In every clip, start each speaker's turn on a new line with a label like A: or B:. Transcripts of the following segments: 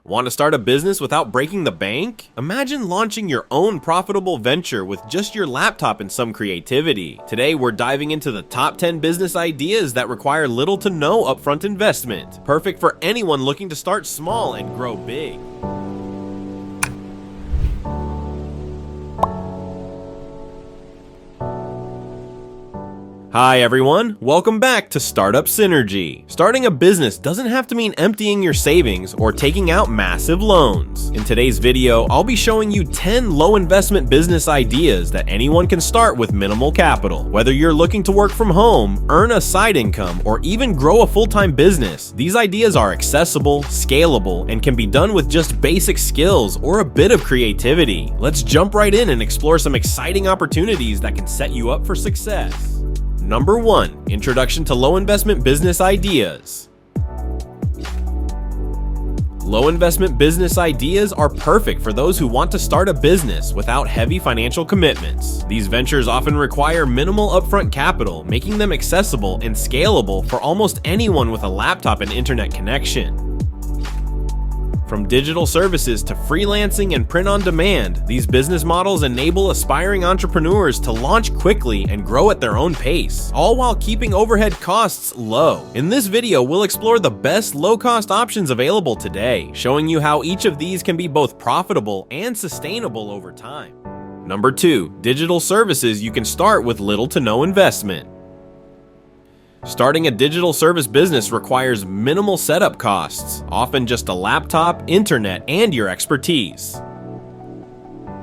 A: Want to start a business without breaking the bank? Imagine launching your own profitable venture with just your laptop and some creativity. Today, we're diving into the top 10 business ideas that require little to no upfront investment. Perfect for anyone looking to start small and grow big. Hi everyone, welcome back to Startup Synergy. Starting a business doesn't have to mean emptying your savings or taking out massive loans. In today's video, I'll be showing you 10 low investment business ideas that anyone can start with minimal capital. Whether you're looking to work from home, earn a side income, or even grow a full-time business, these ideas are accessible, scalable, and can be done with just basic skills or a bit of creativity. Let's jump right in and explore some exciting opportunities that can set you up for success. Number 1. Introduction to low investment business ideas. Low investment business ideas are perfect for those who want to start a business without heavy financial commitments. These ventures often require minimal upfront capital, making them accessible and scalable for almost anyone with a laptop and internet connection. From digital services to freelancing and print on demand, these business models enable aspiring entrepreneurs to launch quickly and grow at their own pace, all while keeping overhead costs low. In this video, we'll explore the best low-cost options available today, showing you how each of these can be both profitable and sustainable over time. Number 2. Digital services you can start with little to no investment. Starting a digital service business requires minimal setup costs, often just a laptop, internet, and your expertise.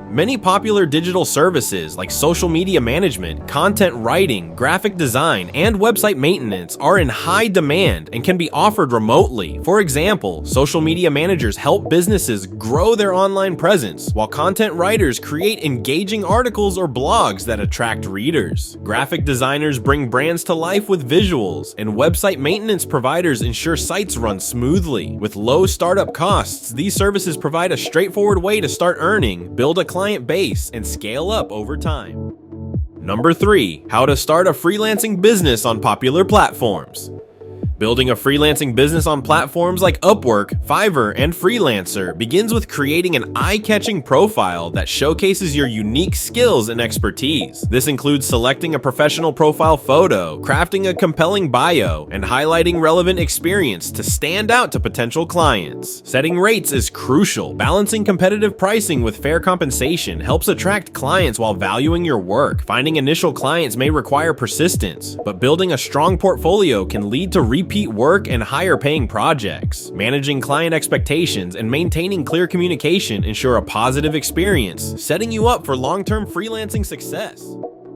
A: Many popular digital services like social media management, content writing, graphic design, and website maintenance are in high demand and can be offered remotely. For example, social media managers help businesses grow their online presence, while content writers create engaging articles or blogs that attract readers. Graphic designers bring brands to life with visuals, and website maintenance providers ensure sites run smoothly. With low startup costs, these services provide a straightforward way to start earning, build a client base, and scale up over time. Number 3. How to start a freelancing business on popular platforms. Building a freelancing business on platforms like Upwork, Fiverr, and Freelancer begins with creating an eye-catching profile that showcases your unique skills and expertise. This includes selecting a professional profile photo, crafting a compelling bio, and highlighting relevant experience to stand out to potential clients. Setting rates is crucial. Balancing competitive pricing with fair compensation helps attract clients while valuing your work. Finding initial clients may require persistence, but building a strong portfolio can lead to repeat work and higher paying projects. Managing client expectations and maintaining clear communication ensure a positive experience, setting you up for long-term freelancing success.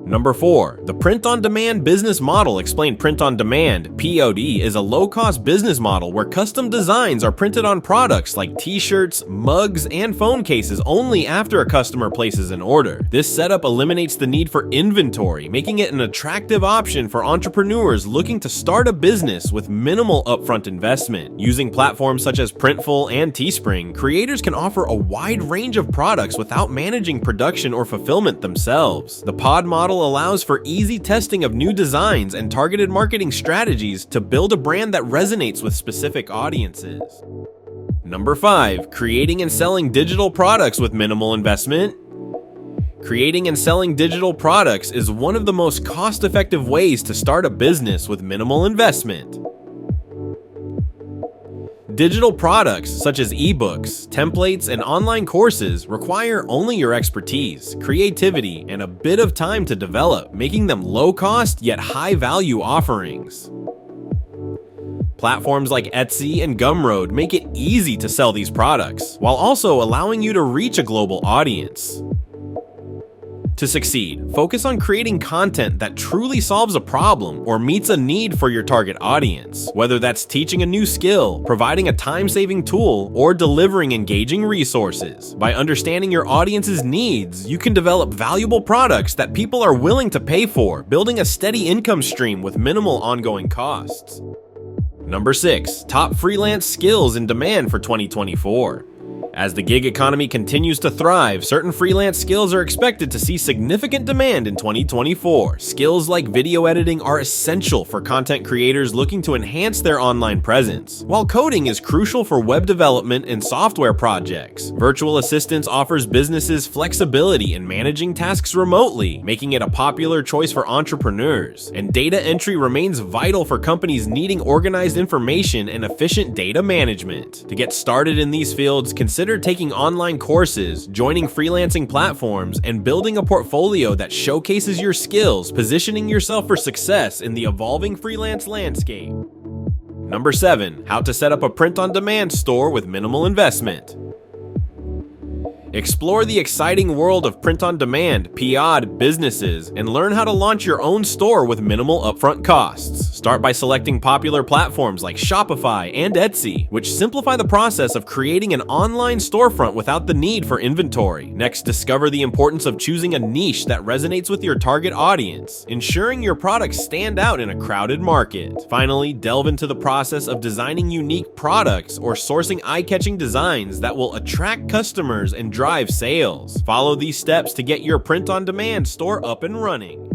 A: Number 4. The print-on-demand business model. Explain print-on-demand. POD is a low-cost business model where custom designs are printed on products like t-shirts, mugs, and phone cases only after a customer places an order. This setup eliminates the need for inventory, making it an attractive option for entrepreneurs looking to start a business with minimal upfront investment. Using platforms such as Printful and Teespring, creators can offer a wide range of products without managing production or fulfillment themselves. The pod model allows for easy testing of new designs and targeted marketing strategies to build a brand that resonates with specific audiences. Number 5. Creating and selling digital products with minimal investment. Creating and selling digital products is one of the most cost-effective ways to start a business with minimal investment. Digital products such as ebooks, templates, and online courses require only your expertise, creativity, and a bit of time to develop, making them low-cost yet high-value offerings. Platforms like Etsy and Gumroad make it easy to sell these products, while also allowing you to reach a global audience. To succeed, focus on creating content that truly solves a problem or meets a need for your target audience, whether that's teaching a new skill, providing a time-saving tool, or delivering engaging resources. By understanding your audience's needs, you can develop valuable products that people are willing to pay for, building a steady income stream with minimal ongoing costs. Number 6. Top freelance skills in demand for 2024. As the gig economy continues to thrive, certain freelance skills are expected to see significant demand in 2024. Skills like video editing are essential for content creators looking to enhance their online presence, while coding is crucial for web development and software projects. Virtual assistance offers businesses flexibility in managing tasks remotely, making it a popular choice for entrepreneurs. And data entry remains vital for companies needing organized information and efficient data management. To get started in these fields, consider taking online courses, joining freelancing platforms, and building a portfolio that showcases your skills, positioning yourself for success in the evolving freelance landscape. Number 7. How to set up a print-on-demand store with minimal investment. Explore the exciting world of print-on-demand (POD) businesses and learn how to launch your own store with minimal upfront costs. Start by selecting popular platforms like Shopify and Etsy, which simplify the process of creating an online storefront without the need for inventory. Next, discover the importance of choosing a niche that resonates with your target audience, ensuring your products stand out in a crowded market. Finally, delve into the process of designing unique products or sourcing eye-catching designs that will attract customers and drive sales. Follow these steps to get your print-on-demand store up and running.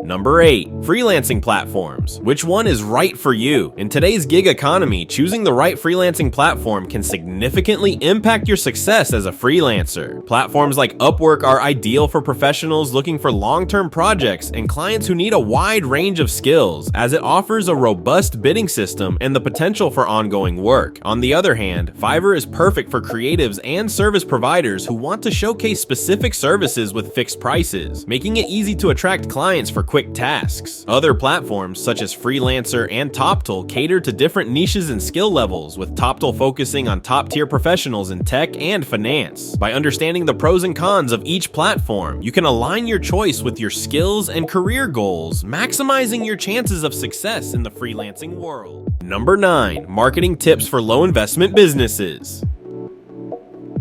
A: Number 8. Freelancing platforms. Which one is right for you? In today's gig economy, choosing the right freelancing platform can significantly impact your success as a freelancer. Platforms like Upwork are ideal for professionals looking for long-term projects and clients who need a wide range of skills, as it offers a robust bidding system and the potential for ongoing work. On the other hand, Fiverr is perfect for creatives and service providers who want to showcase specific services with fixed prices, making it easy to attract clients for quick tasks. Other platforms such as Freelancer and TopTool cater to different niches and skill levels, with TopTool focusing on top-tier professionals in tech and finance. By understanding the pros and cons of each platform, you can align your choice with your skills and career goals, maximizing your chances of success in the freelancing world. Number 9. Marketing tips for low-investment businesses.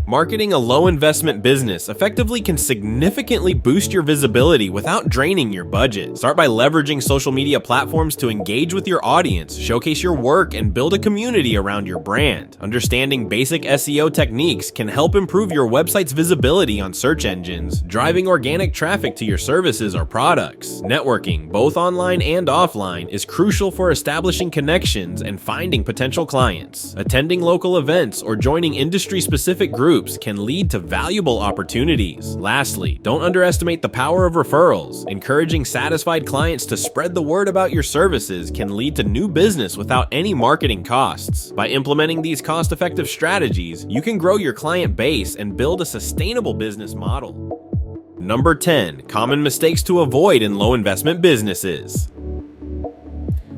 A: Marketing a low-investment business effectively can significantly boost your visibility without draining your budget. Start by leveraging social media platforms to engage with your audience, showcase your work, and build a community around your brand. Understanding basic SEO techniques can help improve your website's visibility on search engines, driving organic traffic to your services or products. Networking, both online and offline, is crucial for establishing connections and finding potential clients. Attending local events or joining industry-specific groups can lead to valuable opportunities. Lastly, don't underestimate the power of referrals. Encouraging satisfied clients to spread the word about your services can lead to new business without any marketing costs. By implementing these cost-effective strategies, you can grow your client base and build a sustainable business model. Number 10. Common mistakes to avoid in low-investment businesses.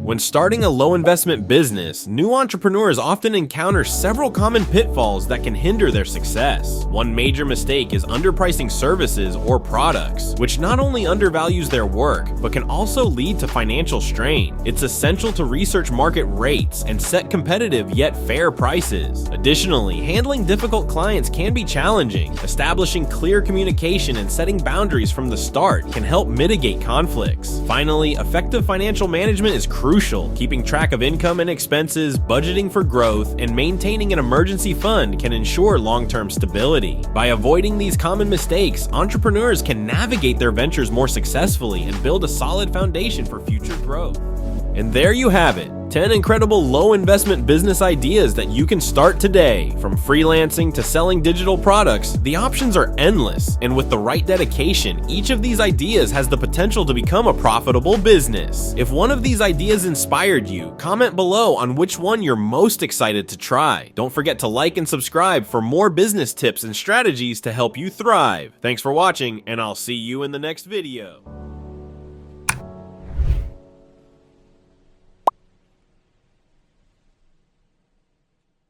A: When starting a low-investment business, new entrepreneurs often encounter several common pitfalls that can hinder their success. One major mistake is underpricing services or products, which not only undervalues their work, but can also lead to financial strain. It's essential to research market rates and set competitive yet fair prices. Additionally, handling difficult clients can be challenging. Establishing clear communication and setting boundaries from the start can help mitigate conflicts. Finally, effective financial management is crucial. Keeping track of income and expenses, budgeting for growth, and maintaining an emergency fund can ensure long-term stability. By avoiding these common mistakes, entrepreneurs can navigate their ventures more successfully and build a solid foundation for future growth. And there you have it. 10 incredible low-investment business ideas that you can start today. From freelancing to selling digital products, the options are endless, and with the right dedication, each of these ideas has the potential to become a profitable business. If one of these ideas inspired you, comment below on which one you're most excited to try. Don't forget to like and subscribe for more business tips and strategies to help you thrive. Thanks for watching, and I'll see you in the next video.